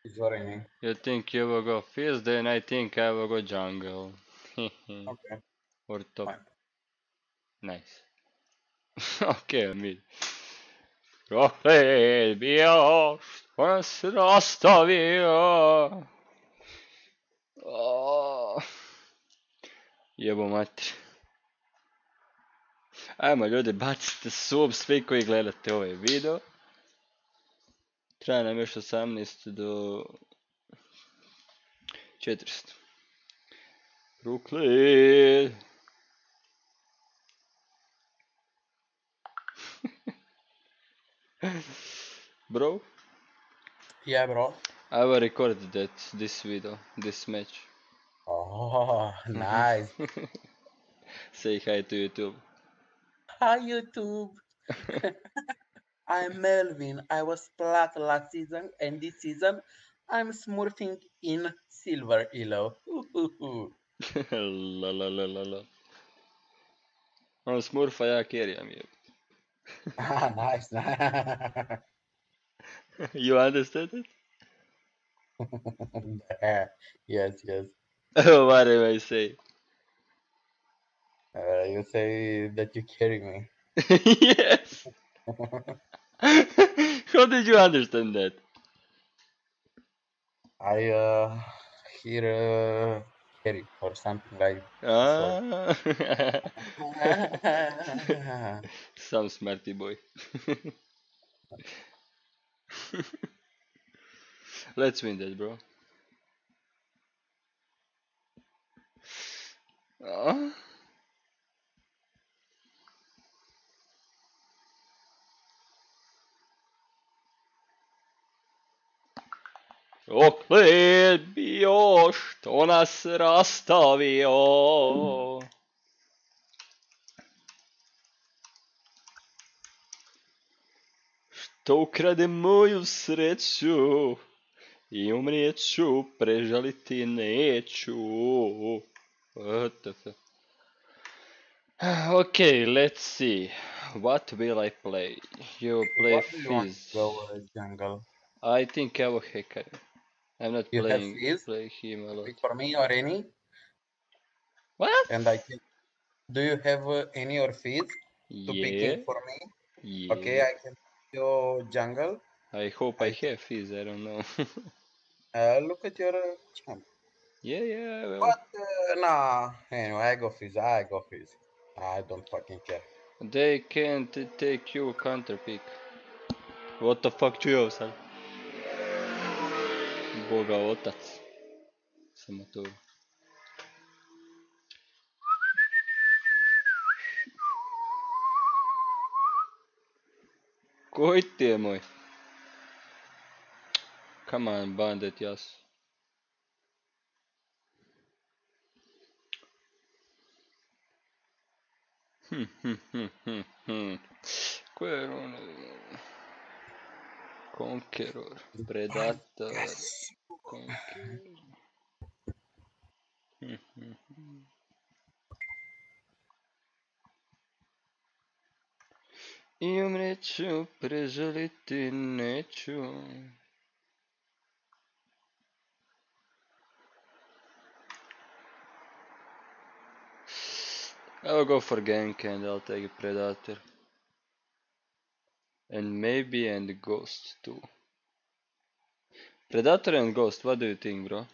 Is what I mean. You think you will go fizz, then I think I will go jungle. Okay, Or top. fine. Nice. Okay, mid. Rohle bio, vas rastavio. Jebo mater. Ajmo ljudi, bacite sub svi koji gledate ovaj video. Traja nam još 18 do 400. Brooklyn. Bro, Yeah, bro. I will record this video, this match. Oh, nice. Say hi to YouTube. Hi, YouTube. I'm Melvin. I was plat last season, and this season I'm smurfing in silver elo. La la la la la. On smurfa ja kerjam je. Ah, nice. You understand it? Yes, yes. What do I say? You say that you carry me. Yes. How did you understand that? I hear carry or something like this word. Ah. Some smarty boy. Let's win that, bro. Ah. Dokle bio što nas rastavio? Što ukrade moju sreću i umrijeću, prežaliti neću. What the fuck? Okay, let's see. What will I play? You play What do you want Fizz. to go jungle? I think I will Hacker. I'm not You have playing Fizz him a to lot. pick for me or any? What? And I can. Do you have any or Fizz to picking Yeah, for me? Okay, yeah. I can pick your jungle. I hope I I can have Fizz, I don't know. look at your champ. Yeah, yeah, well. But nah, anyway, I go Fizz. I go Fizz. I don't fucking care. They can't take you counter pick. What the fuck čujeo sam? Boga otac. Samo to. Koji ti je moj? Come on, bandit, jas. Ko je ono? Conqueror. Predator. Yes. Conqueror. I umreću, prežaliti neću. I'll go for gank and I'll take Predator. And maybe and Ghost too. Predator and Ghost, what do you think, bro?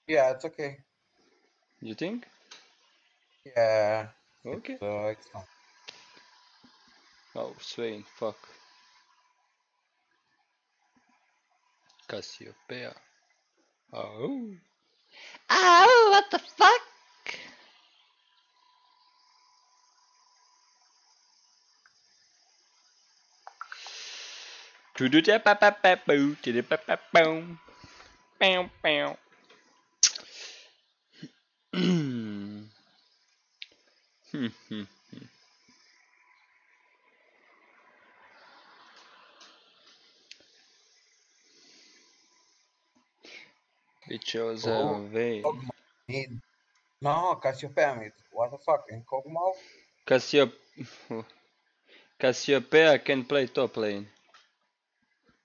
Yeah, it's okay. You think? Yeah, Okay. it's fine. Oh, Swain, fuck. Cassiopeia. Oh. Oh, what the fuck? Because Oh, Vayne. Kog'Maw mid. No, Cassiopeia mid. What the fuck? And Kog'Maw? Cassiopeia can play top lane.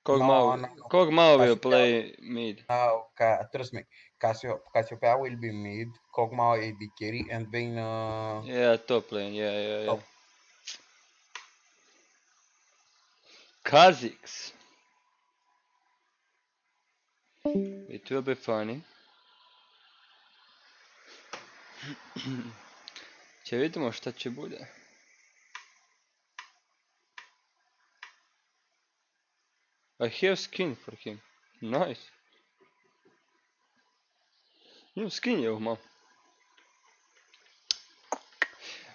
Kog'Maw, No, no, no. Kog'Maw will Cassiopeia, play mid. no, trust me. Cassiopeia will be mid, Kog'Maw AD carry, and Vayne Yeah, top lane. Yeah. top. Kha'Zix. It will be funny. Će vidimo šta će bude. I have skin for him. Nice. New skin, yo, man.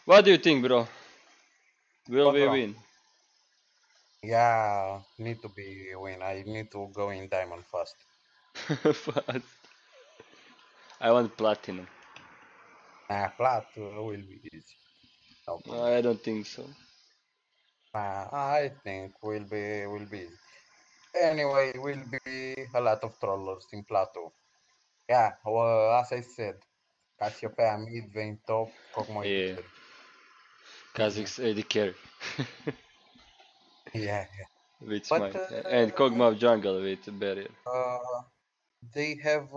What do you think, bro? Will What, we bro? win? Yeah, need to be win. I need to go in diamond fast. Fast. I want platinum. Plat will be easy. No problem. I don't think so. I think will be easy. Anyway, will be a lot of trollers in plateau. Yeah, well, as I said, Cassiopeia mid, Vayne top, Kog'Maw AD Yeah. carry. Kha'Zix AD carry. Yeah, With but smite. And Kog'Maw jungle with barrier. they have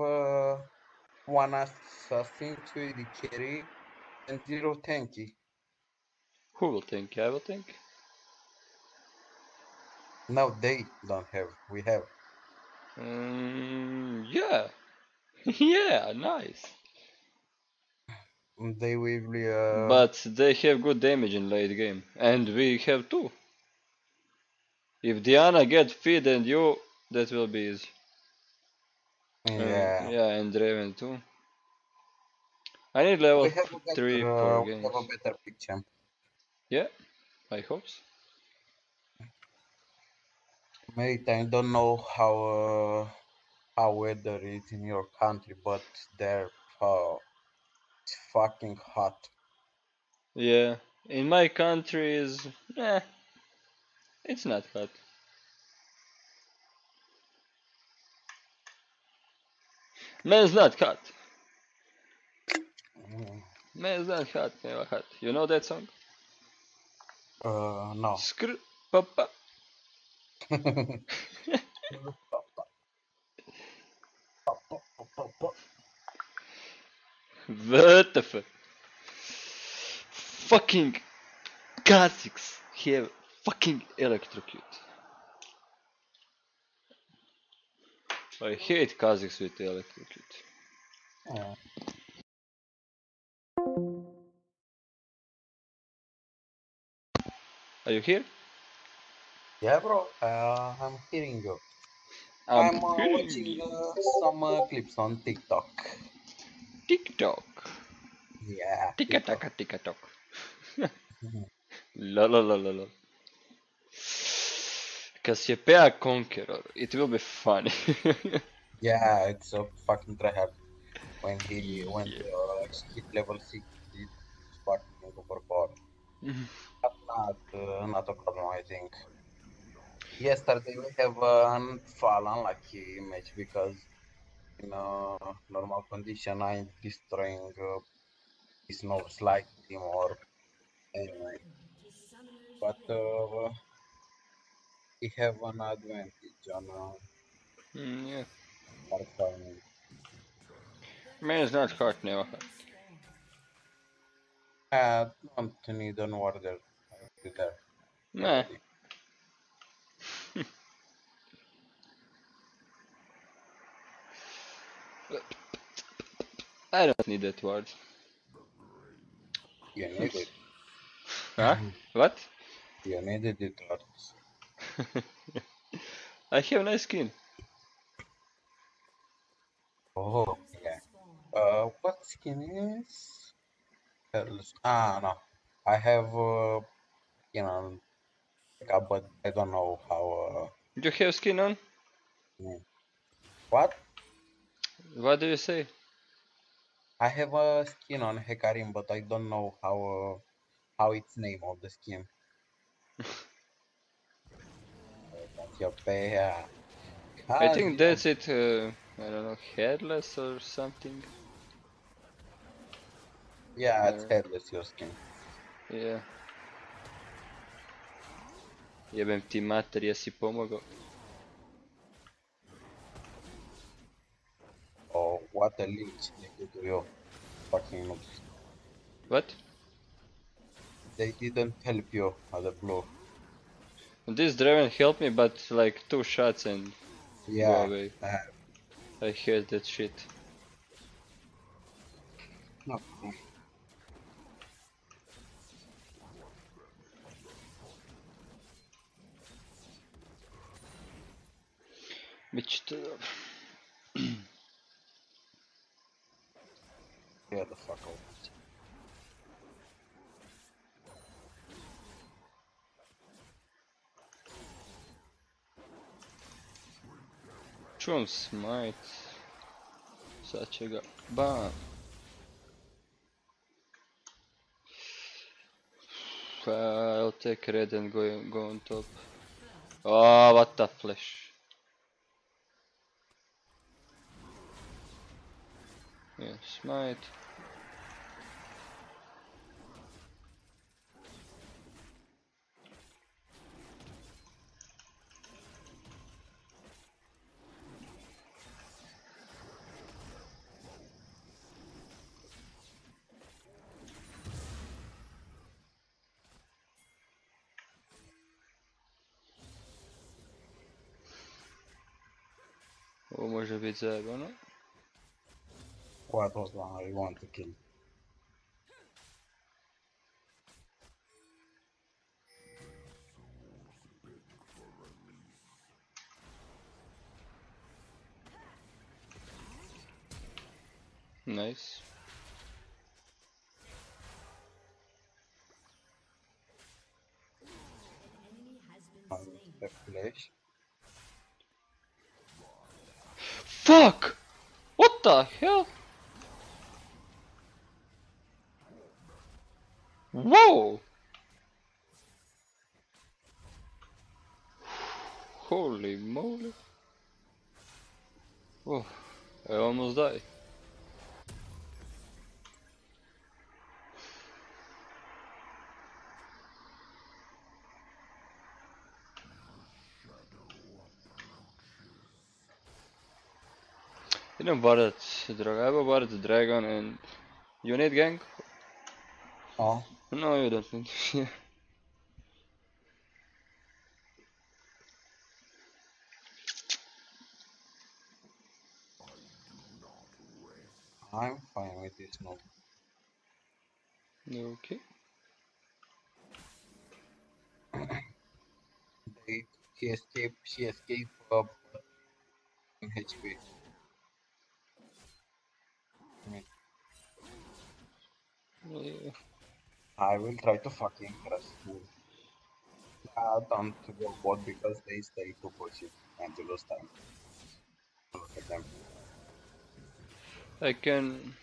one assassin, two AD carry, and zero tanky. Who will think? I will think. No, they don't have. We have. Yeah. Yeah, nice. They will be. But they have good damage in late game. And we have too. If Diana get feed and you, that will be easy. Yeah. Yeah, and Draven too. I need level We have a 3 better. for We games. have a better pick champ. Yeah, I hope so. Mate, I don't know how weather is in your country, but there, it's fucking hot. Yeah, in my country is, it's not hot. Man's not hot. Mm. Man's not hot, never hot. You know that song? No. Skr, papa. What the fuck? Fucking Kha'Zix have fucking electrocute. I hate Kha'Zix with electrocute. Yeah. Are you here? Yeah, bro. I'm hearing you. I'm I'm hearing watching you. some clips on TikTok. TikTok. Yeah, TikTok. Tika TikTok. La la la la la. Cassiopeia Conqueror. It will be funny. Yeah, it's a fucking tryhard. When he went Yeah. hit level 6, it's fucking overpowered. But not a problem, I think. Yesterday we have an fall unlucky match because in normal condition I'm destroying his nose like team or anyway. But we have an advantage on Yeah. performing. Man is not hot, never hot. Don't need an order. I'll be there Nah. already. I don't need that word. You need it. Huh? What? You needed it, Artis. I have nice skin. Oh, yeah. What skin is? No. I have, but I don't know how. You have skin on? Mm. What? What do you say? I have a skin on Hecarim, but I don't know how it's name of the skin. Cassiopeia. I think Yeah. that's it. I don't know, headless or something. Yeah, it's headless your skin. Yeah. Jebem ti mater, jesi pomogao. What a leech they do to you. Fucking noobs. What? They didn't help you at the blue. This Draven helped me, but like 2 shots and go Yeah. away. I hate that shit. No. Мечта. Get the fuck out. Чум smite. Such a guy. Bam. I'll take red and go on top. Oh, what the flash. Yeah, smite. Ovo može biti zajebano. What was one I want to kill? Nice. The flash. Fuck! What the hell? Whoa! Holy moly. Oh, I almost died. Idem varat Dragaba, varat Dragon and... You need gank? Oh. No, you don't need. I'm fine with this noob. Okay. She escaped HP. Yeah. I will try to fucking crush you. Don't go bot because they stay to push it and to lose time. Look at them. I can...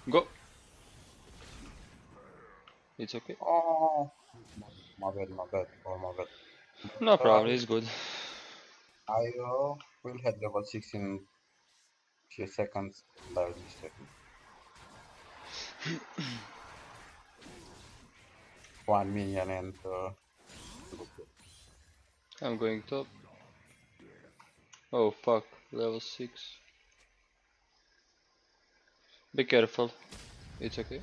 Go! It's okay. Oh, my bad. Oh, my bad. No problem, it's good. I will hit level 6 in few seconds. That will be second. One minion and I'm going top. Oh fuck, level 6. Be careful. It's okay.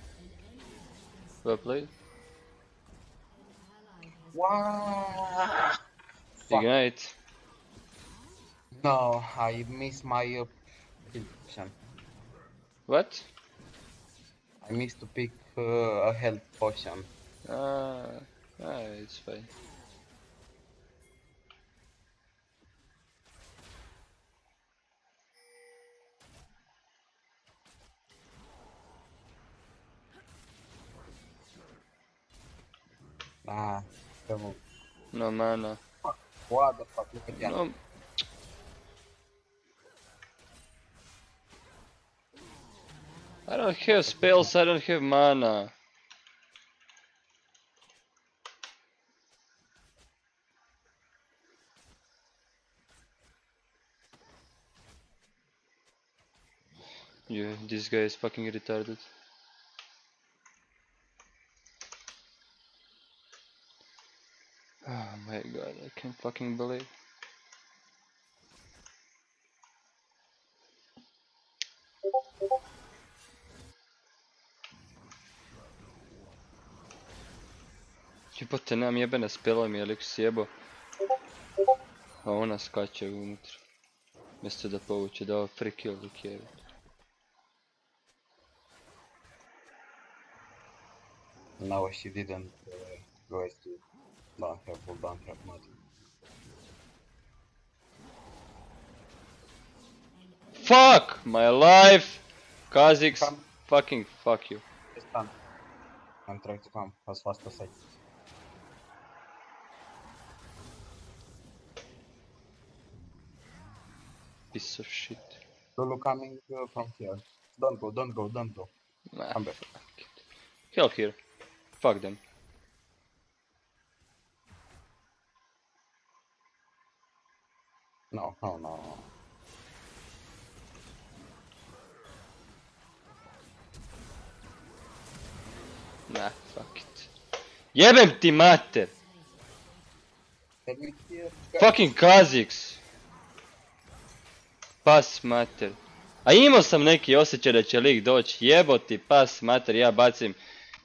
Well played. wow. Fuck. Ignite. No, I missed my potion. What? I missed to pick a health potion. It's fine. Ah, come on. No mana. What the fuck? Look at that. No. I don't have spells, I don't have mana. Yeah, this guy is fucking retarded. Oh my god, I can't fucking believe. Jebote, nemam jebene spelove mi je lik sjebo. A ona skače unutra. Mjesto da povuče, da ovo free kill lik je. No, she didn't go to don't have full, don't have much. Fuck my life! Kha'Zix, Come, fucking fuck you. just come. I'm trying to come as fast as I can. Piece of shit. Lulu coming from here. Don't go, don't go, don't go. Nah, Come back. fuck it. Help here. Fuck them. No, no, no, no. Nah, fuck it. Jebem ti mater! Let me here. Fucking Kha'Zix! Pas mater. A imao sam neki osjećaj da će lik doći. Jeboti pas mater, ja bacim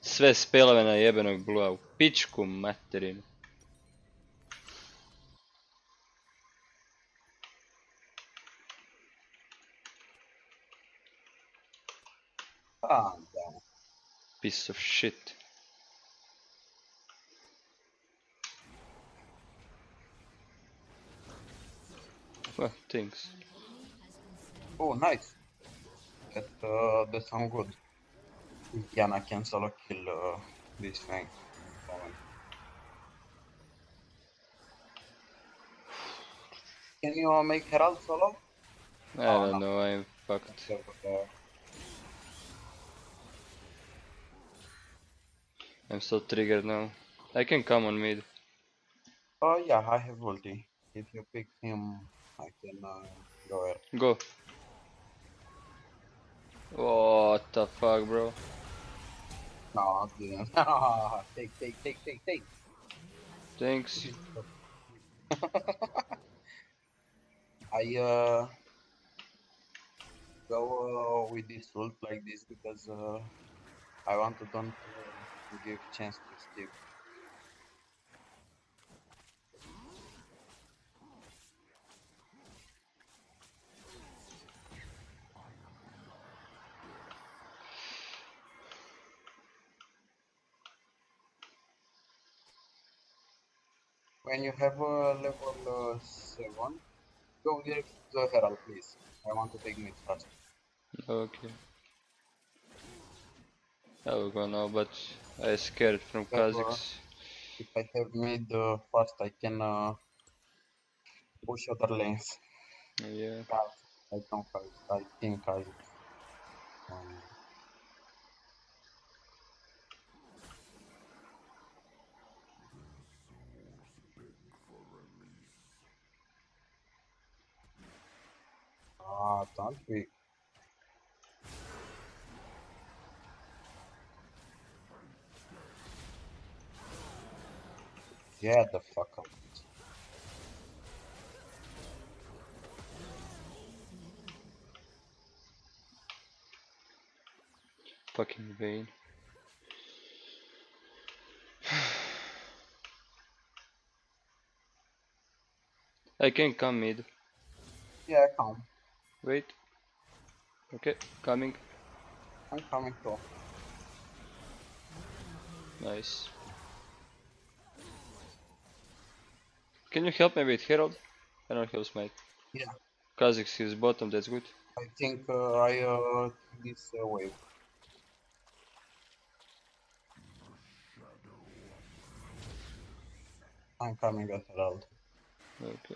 sve spelove na jebenog Blua u pičku materinu. Ah, damn. Piece of shit. Well, thanks. Oh, nice. That sound good. Yana can solo kill this thing. Moment. Can you make Herald solo? I don't know, I'm fucked. I'm so triggered now. I can come on mid. Oh yeah, I have ulti. If you pick him, I can go ahead. Go. What the fuck, bro? No, I didn't. Take. Thanks. I go with this ult like this because I want to don't give chance to Steve. When you have level 7, go direct to the Herald, please. I want to take mid first. Okay. I will go now, but I scared from Kha'Zix. If I have mid first, I can push other lanes. Yeah. I don't I think I. Don't we? Get the fuck out. Fucking Vayne. I can come mid. Yeah, come. Wait. Okay, coming. I'm coming too. Nice. Can you help me with Herald? I don't have smite. Yeah. Kha'Zix is bottom, that's good. I think I this wave. I'm coming at Herald. Okay.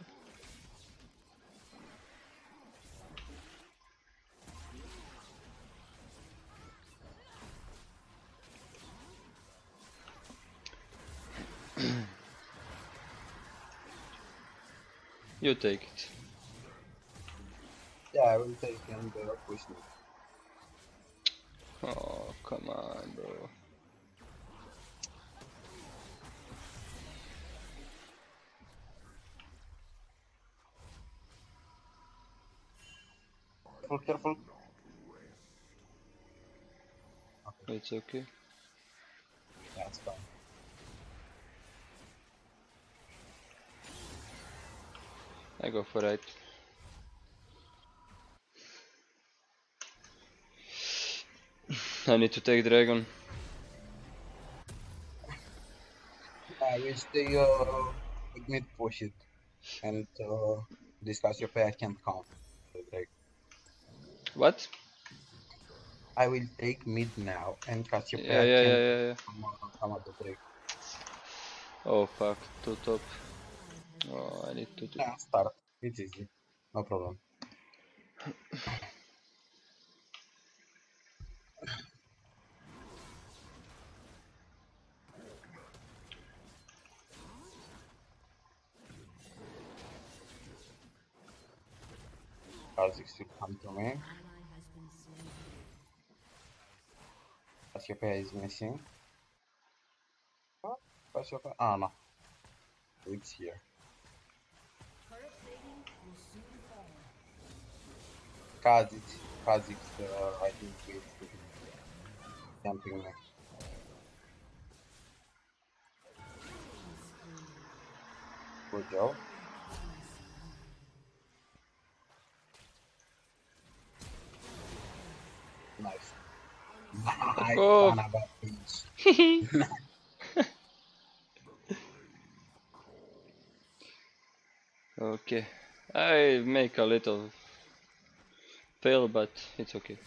You take it. Yeah, I will take and push me. Oh, come on, bro. Careful, careful. It's okay. Yeah, it's fine. I go for it. I need to take dragon. I will stay mid push it and this Cassiopeia can't count the Drake. What? I will take mid now and Yeah, Cassiopeia yeah, can't yeah, yeah, yeah. come at the Drake. Oh fuck, too top. Oh, I need to do. Yeah, start. It's easy. No problem. Kha'Zix should come to me. Cassiopeia is missing. Oh, Cassiopeia. Ah, no. It's here. Kha'Zix, I think is camping me. Good job. Nice. Nice, Oh. son of a bitch. Okay. I make a little fail, but it's okay.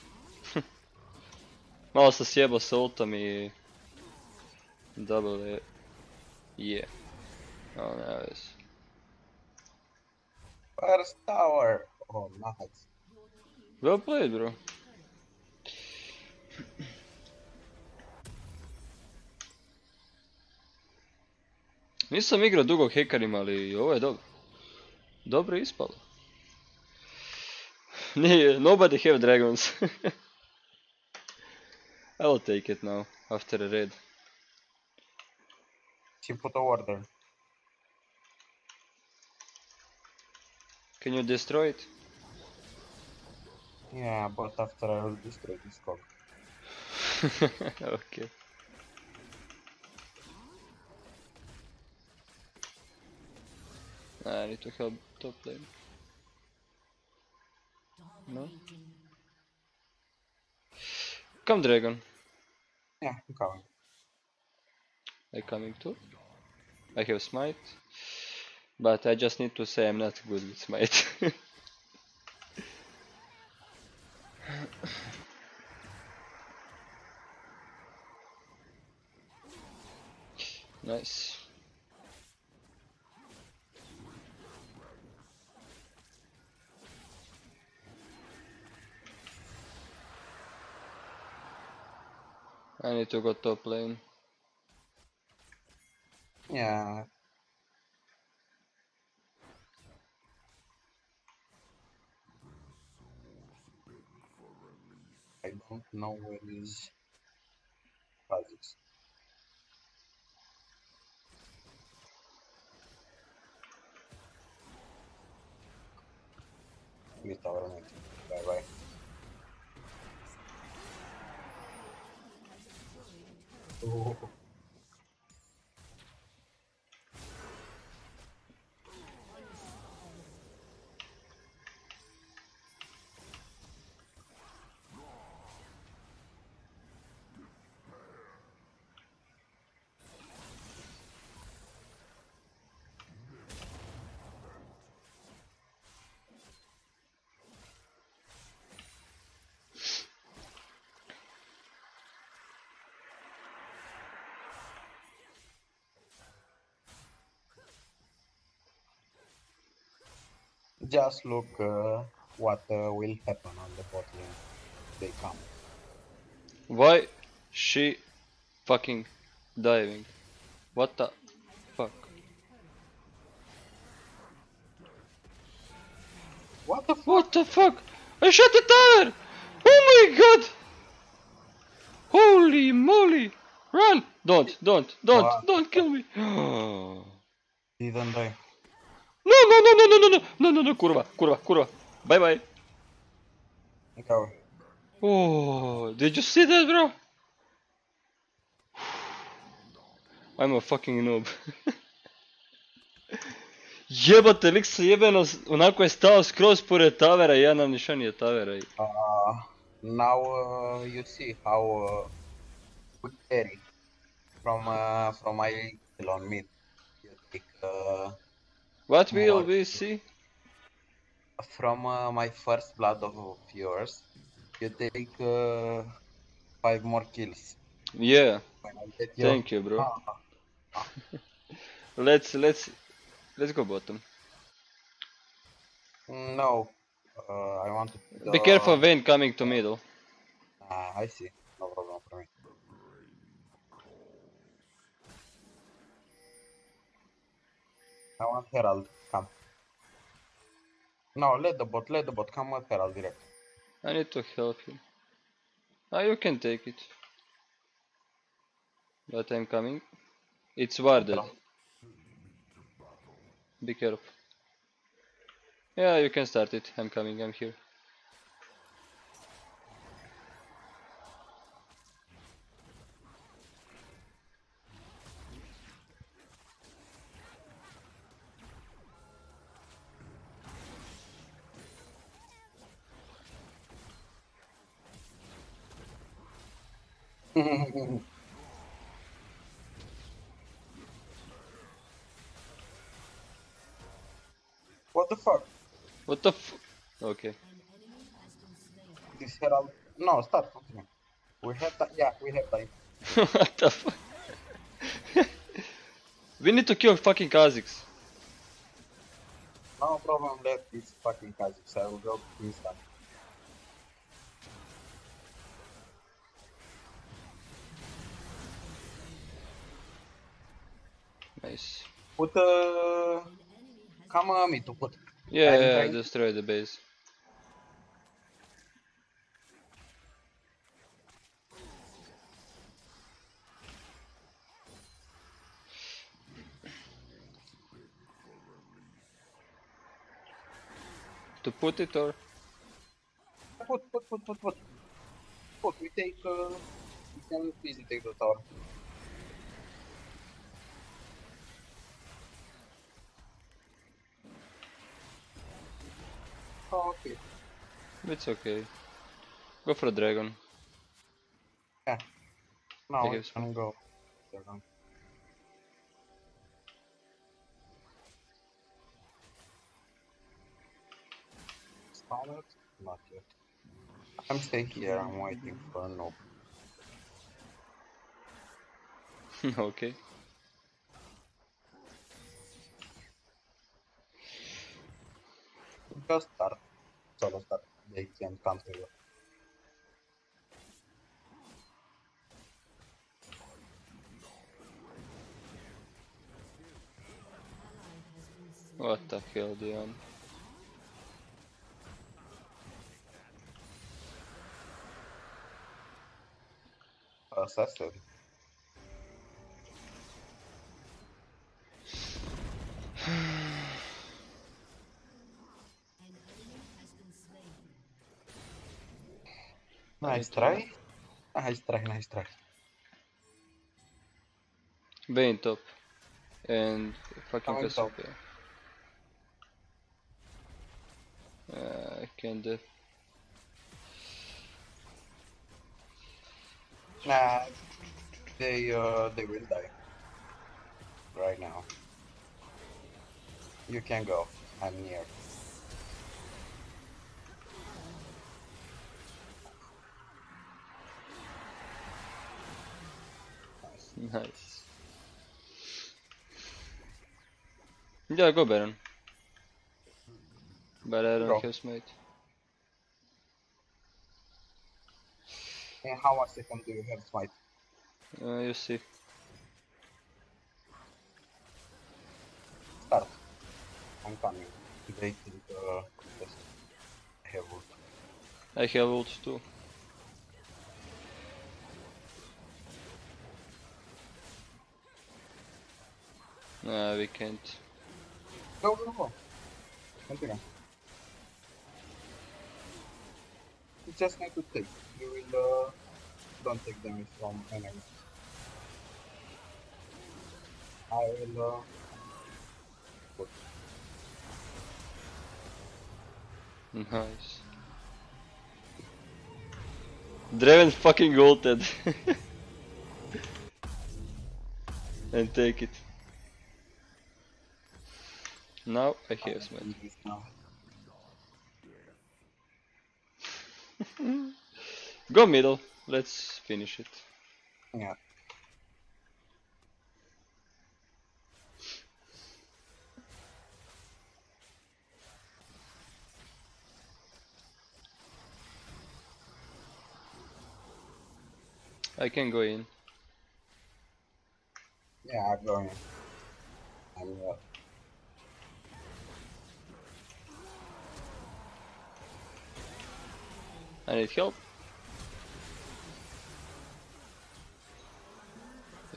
Malo sam sjebao sa ultom I double it. Yeah. Oh, now it's... First tower. Oh, nice. Well played, bro. Nisam igrao dugo hekarima, ali ovo je dobro. Dobro je ispalo. Nobody have dragons. I will take it now, after a raid. She put a order. Can you destroy it? Yeah, but after I will destroy this cock. Okay. I need to help top lane. No? Come dragon. Yeah, I'm coming. I coming too. I have smite. But I just need to say I'm not good with smite. Nice. I need to go top lane. Yeah. I don't know where is Kha'Zix. Mid tower mate. Bye bye. Oh. Just look what will happen on the bot lane. They come. Why she fucking diving? What the fuck? What the fuck? What the fuck? I shot the tower! Oh my god! Holy moly! Run! Don't What? kill me! No, Didn't die. no, kurva. Bye bye. Go. Oh, did you see that, bro? I'm a fucking noob. Jebate, lik se jebeno, onako je stao skroz pored tavera i ja na nišanije tavera. Now you see how we carry from my kill on mid. You take What will more we see? from my first blood of yours. You take 5 more kills. Yeah, When I get you. thank you, bro. Ah, Let's go bottom. no, I want to. Be careful, Vayne coming to middle. I see. No problem for me. I want Herald. Come. No, let the bot. Come with Herald direct. I need to help you. Ah, you can take it. But I'm coming. It's warded. Be careful. Yeah, you can start it. I'm coming, I'm here. What the fuck? What the f... Okay. This Herald. No, start. Continue. We have time. Yeah, we have time. What the fuck? We need to kill fucking Kazakhs. No problem. Let this fucking Kazakhs. I will go instant. Nice. Put come me to put. Yeah, destroy the base. To put it or? Put. We take. We can easily take the tower. Oh, okay. It's okay. Go for a dragon. Yeah. No, I we guess. can go. Dragon. Spawned? Not yet. I'm staying here. I'm waiting for a noob. Okay. Just start. Solo start. They can come to you. What the hell, Dion? Assassin. Nice try. Nice try. Vayne top. And fucking Coming top. Cassiopeia. I can do. Nah, they will die right now. You can go. I'm near. Nice. Yeah, go Baron. But I don't Go. have smite. And how much second do you have smite? You see. Start. I'm coming. They think this. I have ult too. Nah, we can't. Go, go, go. Continue. You just need to take. You will don't take damage from enemies. I will put. Nice. Draven fucking ulted. And take it. Now I have smite. This now. Go middle. Let's finish it. Yeah. I can go in. Yeah, I'm going. I'm I need help.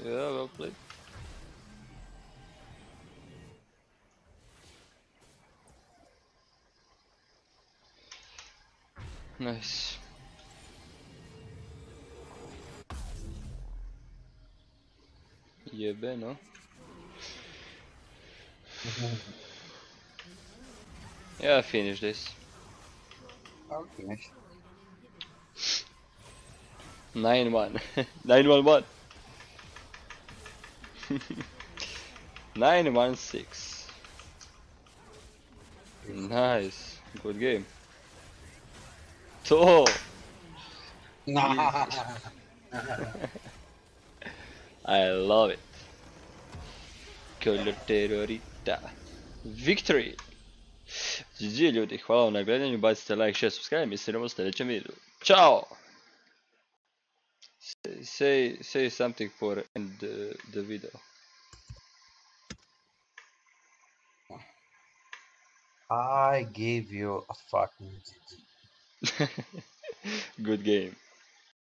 Yeah, well played. Nice. Yeah, no? Yeah, finish this. I'll finish. 9-1. 9-1-1. 9-1-6. Nice. Good game. Oh! Nah. I love it. Terrorita. Victory! GG ljudi, hvala vam na gledanju, bacite like, share, subscribe, mi se vidimo u sljedećem videu. Ćao! Say something for end the video. I gave you a fucking GG. Good game.